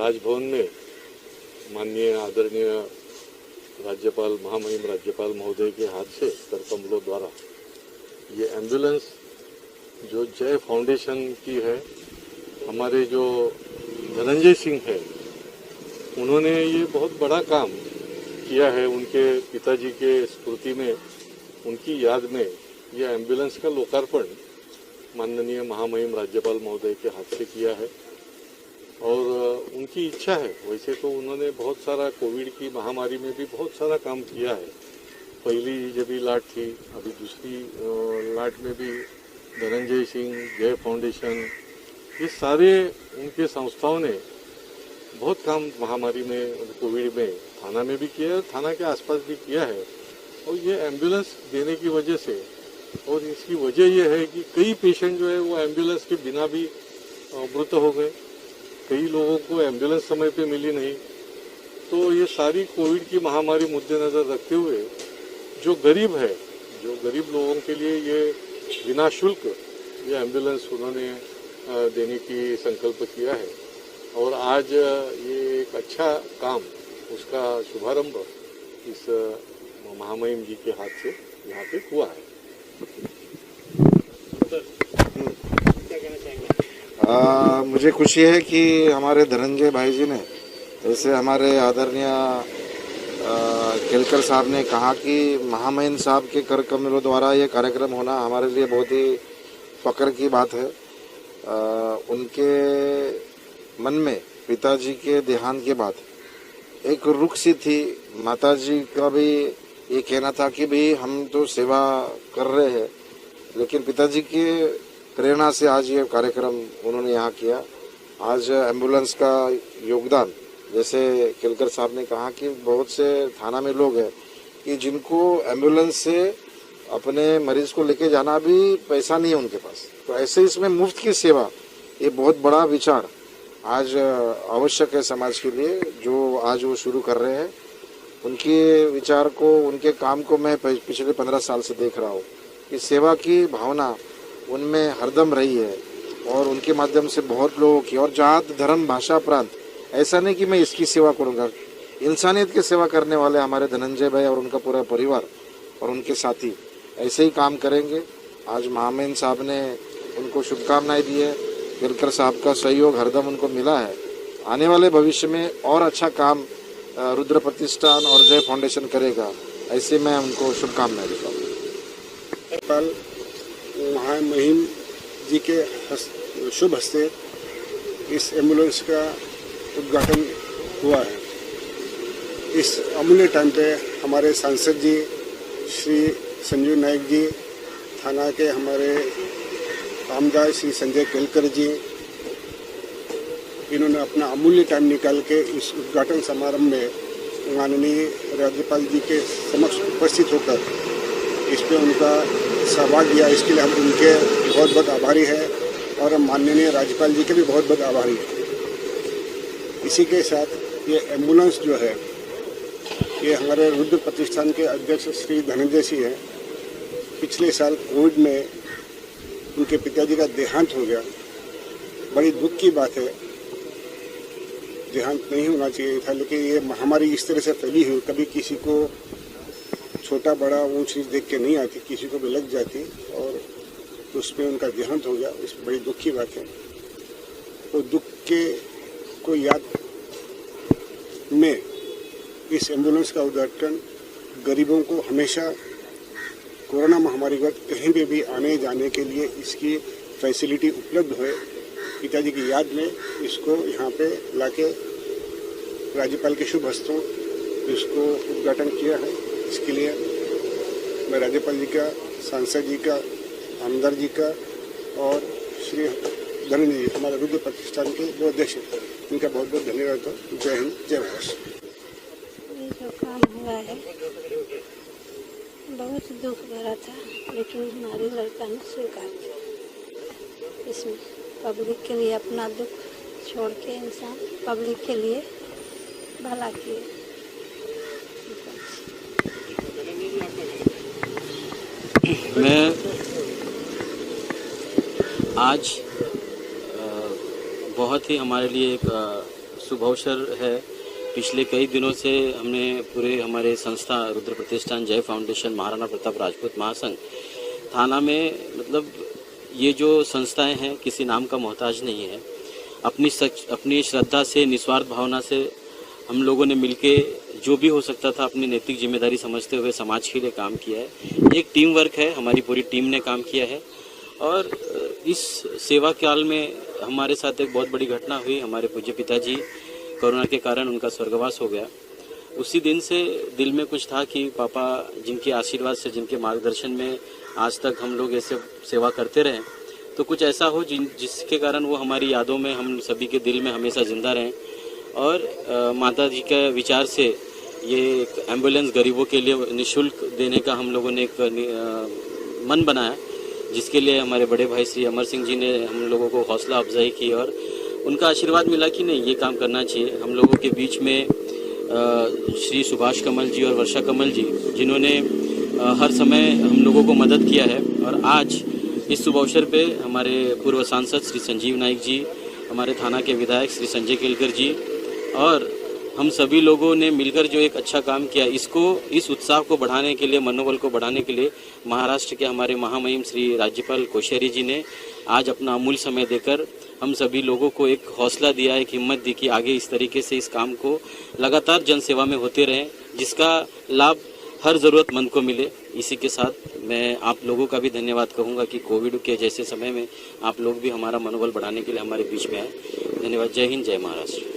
राजभवन में माननीय आदरणीय राज्यपाल महामहिम राज्यपाल महोदय के हाथ से करकमलों द्वारा ये एम्बुलेंस जो जय फाउंडेशन की है, हमारे जो धनंजय सिंह है उन्होंने ये बहुत बड़ा काम किया है। उनके पिताजी के स्मृति में, उनकी याद में ये एम्बुलेंस का लोकार्पण माननीय महामहिम राज्यपाल महोदय के हाथ से किया है। और उनकी इच्छा है, वैसे तो उन्होंने बहुत सारा कोविड की महामारी में भी बहुत सारा काम किया है। पहली जब भी लाट थी, अभी दूसरी लाट में भी धनंजय सिंह, जय फाउंडेशन, ये सारे उनके संस्थाओं ने बहुत काम महामारी में, कोविड में थाना में भी किया है, थाना के आसपास भी किया है। और ये एम्बुलेंस देने की वजह से, और इसकी वजह यह है कि कई पेशेंट जो है वो एम्बुलेंस के बिना भी मृत हो गए, कई लोगों को एम्बुलेंस समय पे मिली नहीं। तो ये सारी कोविड की महामारी मद्देनजर रखते हुए जो गरीब है, जो गरीब लोगों के लिए ये बिना शुल्क ये एम्बुलेंस उन्होंने देने की संकल्प किया है। और आज ये एक अच्छा काम, उसका शुभारंभ इस महामहिम जी के हाथ से यहाँ पे हुआ है। मुझे खुशी है कि हमारे धनंजय भाई जी ने, जैसे हमारे आदरणीय केलकर साहब ने कहा कि महामहिम साहब के कर कमलों द्वारा ये कार्यक्रम होना हमारे लिए बहुत ही फक्र की बात है। उनके मन में पिताजी के देहांत के बाद एक रुख सी थी। माताजी का भी ये कहना था कि भाई हम तो सेवा कर रहे हैं, लेकिन पिताजी के प्रेरणा से आज ये कार्यक्रम उन्होंने यहाँ किया। आज एम्बुलेंस का योगदान, जैसे केलकर साहब ने कहा कि बहुत से थाना में लोग हैं कि जिनको एम्बुलेंस से अपने मरीज को लेके जाना भी पैसा नहीं है उनके पास, तो ऐसे इसमें मुफ्त की सेवा, ये बहुत बड़ा विचार आज आवश्यक है समाज के लिए, जो आज वो शुरू कर रहे हैं। उनके विचार को, उनके काम को मैं पिछले 15 साल से देख रहा हूँ कि सेवा की भावना उनमें हरदम रही है और उनके माध्यम से बहुत लोगों की, और जात धर्म भाषा प्रांत, ऐसा नहीं कि मैं इसकी सेवा करूँगा, इंसानियत की सेवा करने वाले हमारे धनंजय भाई और उनका पूरा परिवार और उनके साथी ऐसे ही काम करेंगे। आज महामहिम साहब ने उनको शुभकामनाएं दी है, केलकर साहब का सहयोग हरदम उनको मिला है। आने वाले भविष्य में और अच्छा काम रुद्र प्रतिष्ठान और जय फाउंडेशन करेगा, ऐसे मैं उनको शुभकामनाएं देता हूँ। कल महामहिम जी के शुभ हस्ते इस एम्बुलेंस का उद्घाटन हुआ है। इस अमूल्य टाइम पे हमारे सांसद जी श्री संजीव नायक जी, थाना के हमारे कामदार श्री संजय केलकर जी, इन्होंने अपना अमूल्य टाइम निकाल के इस उद्घाटन समारोह में माननीय राज्यपाल जी के समक्ष उपस्थित होकर इस पे उनका सहभाग दिया। इसके लिए हम उनके बहुत बहुत आभारी हैं और हम माननीय राज्यपाल जी के भी बहुत बहुत आभारी हैं। इसी के साथ ये एम्बुलेंस जो है, ये हमारे रुद्र प्रतिष्ठान के अध्यक्ष श्री धनंजय सिंह हैं। पिछले साल कोविड में उनके पिताजी का देहांत हो गया। बड़ी दुख की बात है, देहांत नहीं होना चाहिए था, लेकिन ये महामारी इस तरह से फैली हुई, कभी किसी को छोटा बड़ा ऊंच नीच देख के नहीं आती, किसी को भी लग जाती, और उसमें उनका देहांत हो गया। इस बड़ी दुख की बात है। तो दुख के को याद में इस एम्बुलेंस का उद्घाटन गरीबों को हमेशा कोरोना महामारी के वक्त कहीं पे भी आने जाने के लिए इसकी फैसिलिटी उपलब्ध है। पिताजी की याद में इसको यहाँ पे लाके राज्यपाल के शुभ हस्तों इसको उद्घाटन किया है। इसके लिए मैं राज्यपाल जी का, सांसद जी का, आमदार जी का और श्री धनंजय जी, हमारे रुद्र प्रतिष्ठान के जो अध्यक्ष हैं, इनका बहुत बहुत धन्यवाद हो। जय हिंद, जय भारत। जो काम हुआ है बहुत दुख भरा था, लेकिन हमारे लड़का ने स्वीकार किया। इसमें पब्लिक के लिए अपना दुख छोड़ के इंसान पब्लिक के लिए भला किए। मैं आज बहुत ही हमारे लिए एक शुभ अवसर है। पिछले कई दिनों से हमने पूरे हमारे संस्था रुद्र प्रतिष्ठान जय फाउंडेशन महाराणा प्रताप राजपूत महासंघ थाना में, मतलब ये जो संस्थाएं हैं किसी नाम का मोहताज नहीं है। अपनी श्रद्धा से, निस्वार्थ भावना से हम लोगों ने मिलके जो भी हो सकता था अपनी नैतिक जिम्मेदारी समझते हुए समाज के लिए काम किया है। एक टीम वर्क है, हमारी पूरी टीम ने काम किया है। और इस सेवा काल में हमारे साथ एक बहुत बड़ी घटना हुई। हमारे पूज्य पिताजी कोरोना के कारण उनका स्वर्गवास हो गया। उसी दिन से दिल में कुछ था कि पापा जिनके आशीर्वाद से, जिनके मार्गदर्शन में आज तक हम लोग ऐसे सेवा करते रहें, तो कुछ ऐसा हो जिसके कारण वो हमारी यादों में, हम सभी के दिल में हमेशा जिंदा रहें। और माता जी के विचार से ये एक एम्बुलेंस गरीबों के लिए निःशुल्क देने का हम लोगों ने एक मन बनाया, जिसके लिए हमारे बड़े भाई श्री अमर सिंह जी ने हम लोगों को हौसला अफजाई की और उनका आशीर्वाद मिला कि नहीं, ये काम करना चाहिए। हम लोगों के बीच में श्री सुभाष कमल जी और वर्षा कमल जी, जिन्होंने हर समय हम लोगों को मदद किया है। और आज इस शुभ अवसर पे हमारे पूर्व सांसद श्री संजीव नाइक जी, हमारे थाना के विधायक श्री संजय केलकर जी और हम सभी लोगों ने मिलकर जो एक अच्छा काम किया, इस उत्साह को बढ़ाने के लिए, मनोबल को बढ़ाने के लिए महाराष्ट्र के हमारे महामहिम श्री राज्यपाल कोश्यारी जी ने आज अपना अमूल्य समय देकर हम सभी लोगों को एक हौसला दिया, एक हिम्मत दी कि आगे इस तरीके से इस काम को लगातार जनसेवा में होते रहें, जिसका लाभ हर ज़रूरतमंद को मिले। इसी के साथ मैं आप लोगों का भी धन्यवाद कहूँगा कि कोविड के जैसे समय में आप लोग भी हमारा मनोबल बढ़ाने के लिए हमारे बीच में आए। धन्यवाद। जय हिंद, जय महाराष्ट्र।